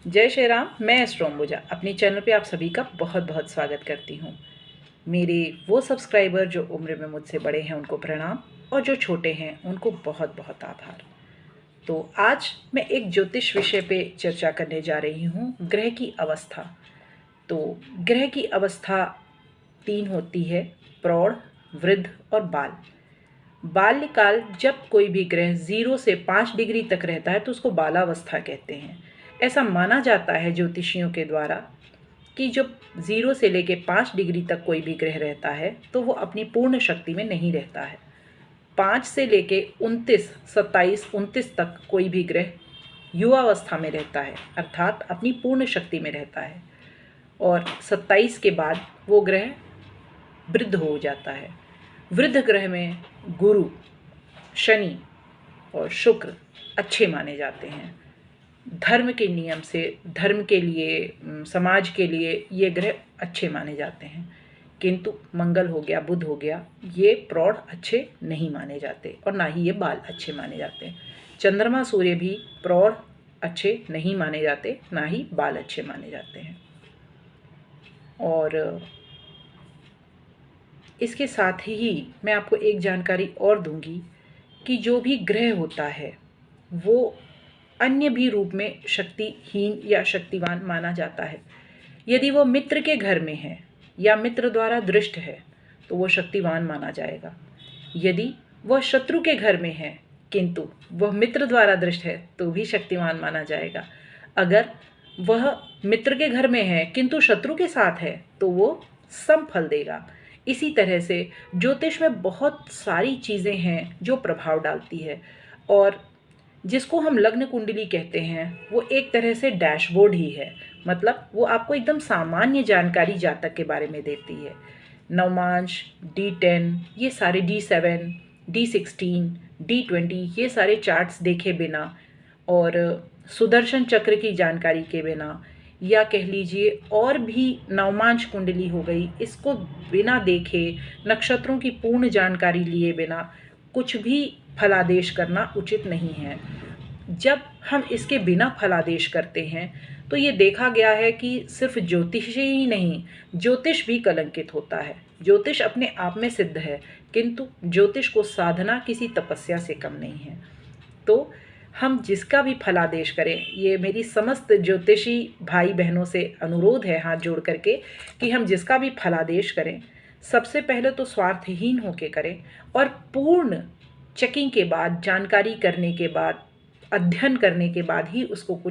जय श्री राम। मैं एस्ट्रो अंबुजा अपने चैनल पे आप सभी का बहुत बहुत स्वागत करती हूँ। मेरे वो सब्सक्राइबर जो उम्र में मुझसे बड़े हैं उनको प्रणाम, और जो छोटे हैं उनको बहुत बहुत आभार। तो आज मैं एक ज्योतिष विषय पे चर्चा करने जा रही हूँ, ग्रह की अवस्था। तो ग्रह की अवस्था 3 होती है: प्रौढ़, वृद्ध और बाल। बाल्यकाल, जब कोई भी ग्रह 0 से 5 डिग्री तक रहता है तो उसको बालावस्था कहते हैं। ऐसा माना जाता है ज्योतिषियों के द्वारा कि जब 0 से लेके 5 डिग्री तक कोई भी ग्रह रहता है तो वो अपनी पूर्ण शक्ति में नहीं रहता है। 5 से लेके 29, 27, 29 तक कोई भी ग्रह युवावस्था में रहता है, अर्थात अपनी पूर्ण शक्ति में रहता है। और 27 के बाद वो ग्रह वृद्ध हो जाता है। वृद्ध ग्रह में गुरु, शनि और शुक्र अच्छे माने जाते हैं। धर्म के नियम से, धर्म के लिए, समाज के लिए ये ग्रह अच्छे माने जाते हैं। किंतु मंगल हो गया, बुध हो गया, ये प्रौढ़ अच्छे नहीं माने जाते और ना ही ये बाल अच्छे माने जाते हैं। चंद्रमा, सूर्य भी प्रौढ़ अच्छे नहीं माने जाते, ना ही बाल अच्छे माने जाते हैं। और इसके साथ ही मैं आपको एक जानकारी और दूंगी कि जो भी ग्रह होता है वो अन्य भी रूप में शक्तिहीन या शक्तिवान माना जाता है। यदि वो मित्र के घर में है या मित्र द्वारा दृष्ट है तो वो शक्तिवान माना जाएगा। यदि वह शत्रु के घर में है किंतु वह मित्र द्वारा दृष्ट है तो भी शक्तिवान माना जाएगा। अगर वह मित्र के घर में है किंतु शत्रु के साथ है तो वो सम फल देगा। इसी तरह से ज्योतिष में बहुत सारी चीज़ें हैं जो प्रभाव डालती है, और जिसको हम लग्न कुंडली कहते हैं वो एक तरह से डैशबोर्ड ही है। मतलब वो आपको एकदम सामान्य जानकारी जातक के बारे में देती है। नवमांश, D10, ये सारे D7, D16, D20, ये सारे चार्ट्स देखे बिना और सुदर्शन चक्र की जानकारी के बिना, या कह लीजिए और भी नवमांश कुंडली हो गई, इसको बिना देखे, नक्षत्रों की पूर्ण जानकारी लिए बिना कुछ भी फलादेश करना उचित नहीं है। जब हम इसके बिना फलादेश करते हैं तो ये देखा गया है कि सिर्फ ज्योतिष ही नहीं, ज्योतिष भी कलंकित होता है। ज्योतिष अपने आप में सिद्ध है, किंतु ज्योतिष को साधना किसी तपस्या से कम नहीं है। तो हम जिसका भी फलादेश करें, ये मेरी समस्त ज्योतिषी भाई बहनों से अनुरोध है हाथ जोड़ करके, कि हम जिसका भी फलादेश करें सबसे पहले तो स्वार्थहीन होकर करें, और पूर्ण चेकिंग के बाद, जानकारी करने के बाद, अध्ययन करने के बाद ही उसको कुछ